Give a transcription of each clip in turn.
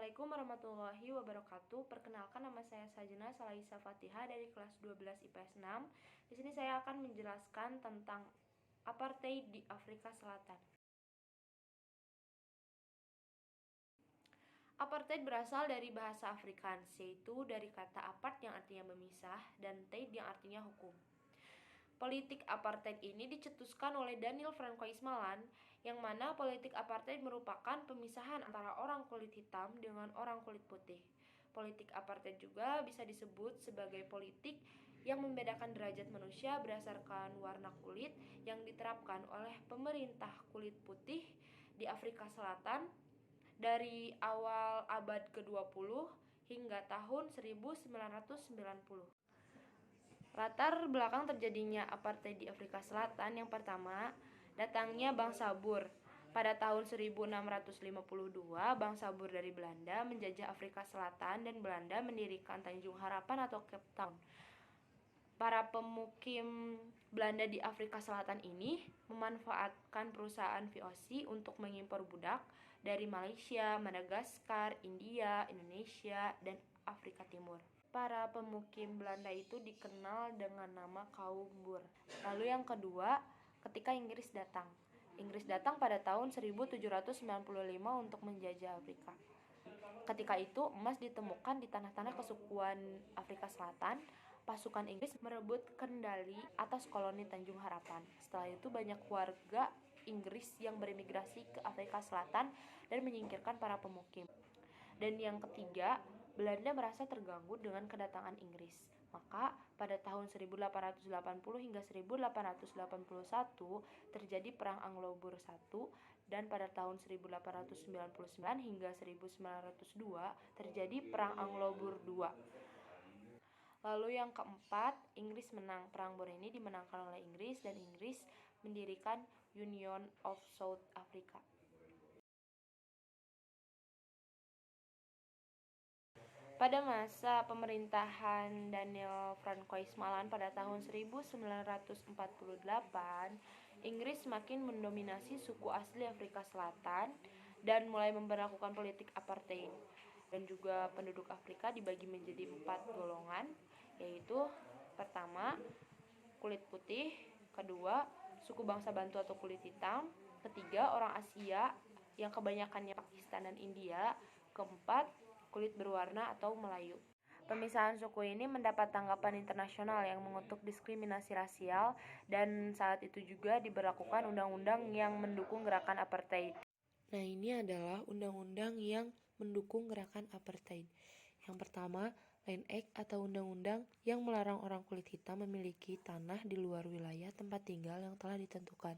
Assalamualaikum warahmatullahi wabarakatuh. Perkenalkan, nama saya Sajna Salaisa Fatihah dari kelas 12 IPS 6. Di sini saya akan menjelaskan tentang apartheid di Afrika Selatan. Apartheid berasal dari bahasa Afrikaans, yaitu dari kata apart yang artinya memisah dan theid yang artinya hukum. Politik apartheid ini dicetuskan oleh Daniel Francois Malan, yang mana politik apartheid merupakan pemisahan antara orang kulit hitam dengan orang kulit putih. Politik apartheid juga bisa disebut sebagai politik yang membedakan derajat manusia berdasarkan warna kulit yang diterapkan oleh pemerintah kulit putih di Afrika Selatan dari awal abad ke-20 hingga tahun 1990. Latar belakang terjadinya apartheid di Afrika Selatan, yang pertama, datangnya bangsa Boer. Pada tahun 1652, bangsa Boer dari Belanda menjajah Afrika Selatan dan Belanda mendirikan Tanjung Harapan atau Cape Town. Para pemukim Belanda di Afrika Selatan ini memanfaatkan perusahaan VOC untuk mengimpor budak dari Malaysia, Madagaskar, India, Indonesia, dan Afrika Timur. Para pemukim Belanda itu dikenal dengan nama kaum Boer. Lalu yang kedua, ketika Inggris datang. Inggris datang pada tahun 1795 untuk menjajah Afrika. Ketika itu emas ditemukan di tanah-tanah kesukuan Afrika Selatan. Pasukan Inggris merebut kendali atas koloni Tanjung Harapan. Setelah itu banyak warga Inggris yang berimigrasi ke Afrika Selatan dan menyingkirkan para pemukim. Dan yang ketiga, Belanda merasa terganggu dengan kedatangan Inggris. Maka pada tahun 1880 hingga 1881 terjadi Perang Anglo-Boer I, dan pada tahun 1899 hingga 1902 terjadi Perang Anglo-Boer II. Lalu yang keempat, Inggris menang. Perang Boer ini dimenangkan oleh Inggris dan Inggris mendirikan Union of South Africa. Pada masa pemerintahan Daniel Francois Malan pada tahun 1948, Inggris semakin mendominasi suku asli Afrika Selatan dan mulai memberlakukan politik apartheid. Dan juga penduduk Afrika dibagi menjadi 4 golongan, yaitu pertama, kulit putih, kedua, suku bangsa Bantu atau kulit hitam, ketiga, orang Asia yang kebanyakannya Pakistan dan India, keempat, kulit berwarna atau Melayu. Pemisahan suku ini mendapat tanggapan internasional yang mengutuk diskriminasi rasial, dan saat itu juga diberlakukan undang-undang yang mendukung gerakan apartheid. Nah, ini adalah undang-undang yang mendukung gerakan apartheid. Yang pertama, Land Act atau undang-undang yang melarang orang kulit hitam memiliki tanah di luar wilayah tempat tinggal yang telah ditentukan.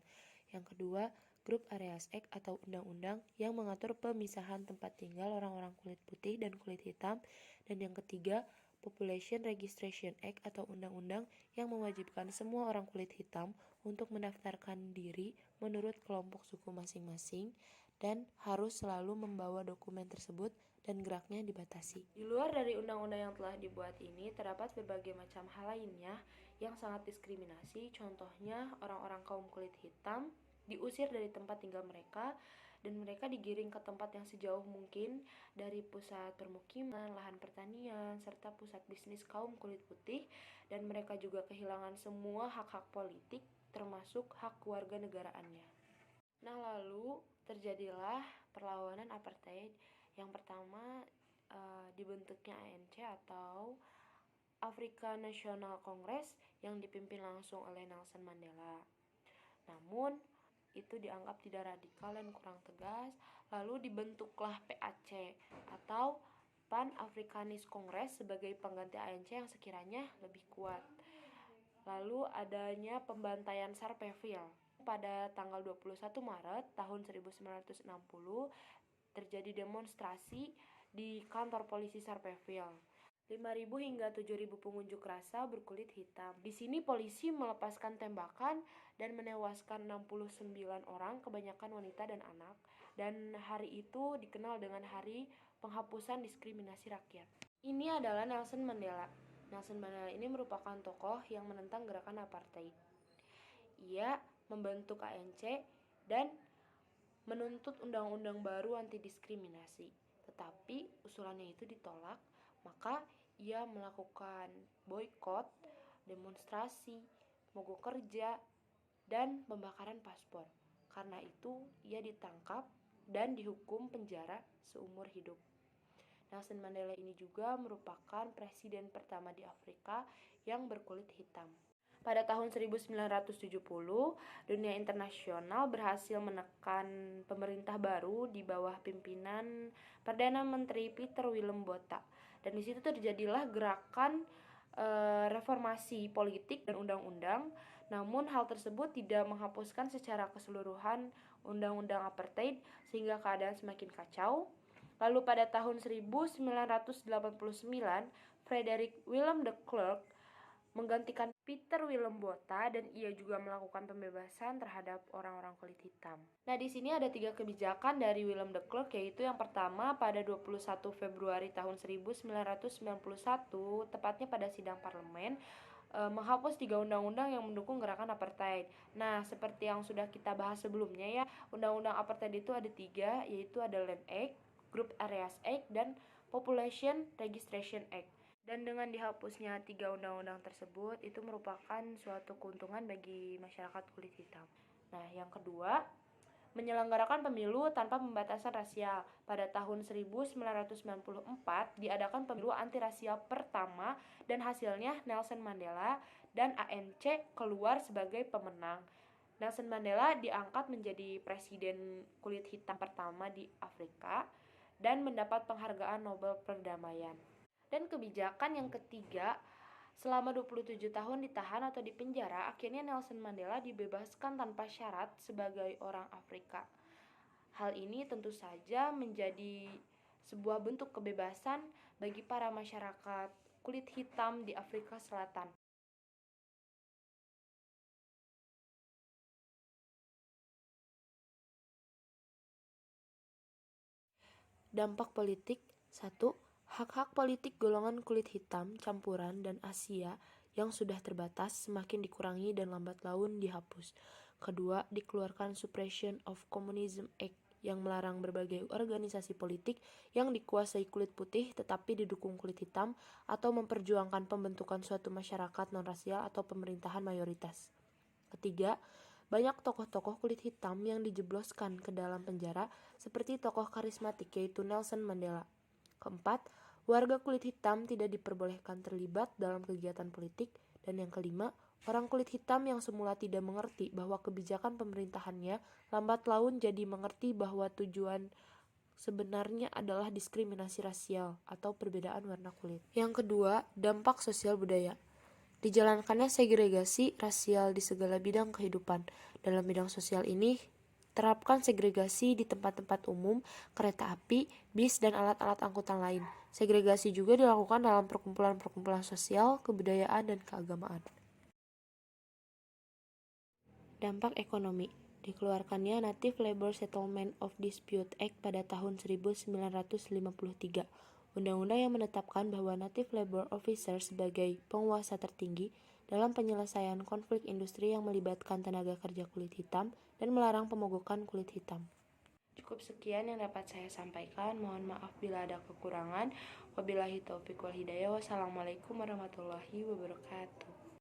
Yang kedua, Group Areas Act atau undang-undang yang mengatur pemisahan tempat tinggal orang-orang kulit putih dan kulit hitam. Dan yang ketiga, Population Registration Act atau undang-undang yang mewajibkan semua orang kulit hitam untuk mendaftarkan diri menurut kelompok suku masing-masing dan harus selalu membawa dokumen tersebut dan geraknya dibatasi. Di luar dari undang-undang yang telah dibuat ini, terdapat berbagai macam hal lainnya yang sangat diskriminasi. Contohnya, orang-orang kaum kulit hitam diusir dari tempat tinggal mereka dan mereka digiring ke tempat yang sejauh mungkin dari pusat permukiman, lahan pertanian, serta pusat bisnis kaum kulit putih, dan mereka juga kehilangan semua hak-hak politik termasuk hak keluarga negaraannya. Nah, lalu terjadilah perlawanan apartheid. Yang pertama, dibentuknya ANC atau African National Congress yang dipimpin langsung oleh Nelson Mandela. Namun itu dianggap tidak radikal dan kurang tegas. Lalu dibentuklah PAC atau Pan Africanist Congress sebagai pengganti ANC yang sekiranya lebih kuat. Lalu adanya pembantaian Sharpeville. Pada tanggal 21 Maret tahun 1960 terjadi demonstrasi di kantor polisi Sharpeville. 5.000 hingga 7.000 pengunjuk rasa berkulit hitam. Di sini polisi melepaskan tembakan dan menewaskan 69 orang, kebanyakan wanita dan anak. Dan hari itu dikenal dengan Hari Penghapusan Diskriminasi Rakyat. Ini adalah Nelson Mandela. Nelson Mandela ini merupakan tokoh yang menentang gerakan apartheid. Ia membentuk ANC dan menuntut undang-undang baru anti diskriminasi. Tetapi usulannya itu ditolak, maka ia melakukan boikot, demonstrasi, mogok kerja, dan pembakaran paspor. Karena itu, ia ditangkap dan dihukum penjara seumur hidup. Nelson Mandela ini juga merupakan presiden pertama di Afrika yang berkulit hitam. Pada tahun 1970, dunia internasional berhasil menekan pemerintah baru di bawah pimpinan Perdana Menteri Peter Willem Botha. Dan di situ terjadilah gerakan reformasi politik dan undang-undang. Namun hal tersebut tidak menghapuskan secara keseluruhan undang-undang apartheid sehingga keadaan semakin kacau. Lalu pada tahun 1989, Frederick Willem de Klerk menggantikan Peter Willem Botha dan ia juga melakukan pembebasan terhadap orang-orang kulit hitam. Nah, di sini ada 3 kebijakan dari Willem de Klerk, yaitu yang pertama pada 21 Februari tahun 1991, tepatnya pada sidang parlemen, menghapus 3 undang-undang yang mendukung gerakan apartheid. Nah, seperti yang sudah kita bahas sebelumnya ya, undang-undang apartheid itu ada 3, yaitu ada Land Act, Group Areas Act, dan Population Registration Act. Dan dengan dihapusnya 3 undang-undang tersebut, itu merupakan suatu keuntungan bagi masyarakat kulit hitam. Nah, yang kedua, menyelenggarakan pemilu tanpa pembatasan rasial. Pada tahun 1994 diadakan pemilu antirasial pertama dan hasilnya Nelson Mandela dan ANC keluar sebagai pemenang. Nelson Mandela diangkat menjadi presiden kulit hitam pertama di Afrika dan mendapat penghargaan Nobel Perdamaian. Dan kebijakan yang ketiga, selama 27 tahun ditahan atau dipenjara, akhirnya Nelson Mandela dibebaskan tanpa syarat sebagai orang Afrika. Hal ini tentu saja menjadi sebuah bentuk kebebasan bagi para masyarakat kulit hitam di Afrika Selatan. Dampak politik 1. Hak-hak politik golongan kulit hitam, campuran, dan Asia yang sudah terbatas semakin dikurangi dan lambat laun dihapus. Kedua, dikeluarkan Suppression of Communism Act yang melarang berbagai organisasi politik yang dikuasai kulit putih tetapi didukung kulit hitam atau memperjuangkan pembentukan suatu masyarakat non-rasial atau pemerintahan mayoritas. Ketiga, banyak tokoh-tokoh kulit hitam yang dijebloskan ke dalam penjara seperti tokoh karismatik yaitu Nelson Mandela. Keempat, warga kulit hitam tidak diperbolehkan terlibat dalam kegiatan politik. Dan yang kelima, orang kulit hitam yang semula tidak mengerti bahwa kebijakan pemerintahannya lambat laun jadi mengerti bahwa tujuan sebenarnya adalah diskriminasi rasial atau perbedaan warna kulit. Yang kedua, dampak sosial budaya. Dijalankannya segregasi rasial di segala bidang kehidupan. Dalam bidang sosial ini, terapkan segregasi di tempat-tempat umum, kereta api, bis, dan alat-alat angkutan lain. Segregasi juga dilakukan dalam perkumpulan-perkumpulan sosial, kebudayaan, dan keagamaan. Dampak ekonomi. Dikeluarkannya Native Labor Settlement of Dispute Act pada tahun 1953. Undang-undang yang menetapkan bahwa Native Labor Officer sebagai penguasa tertinggi dalam penyelesaian konflik industri yang melibatkan tenaga kerja kulit hitam dan melarang pemogokan kulit hitam. Cukup sekian yang dapat saya sampaikan. Mohon maaf bila ada kekurangan. Wabillahi taufiq wal hidayah. Wassalamualaikum warahmatullahi wabarakatuh.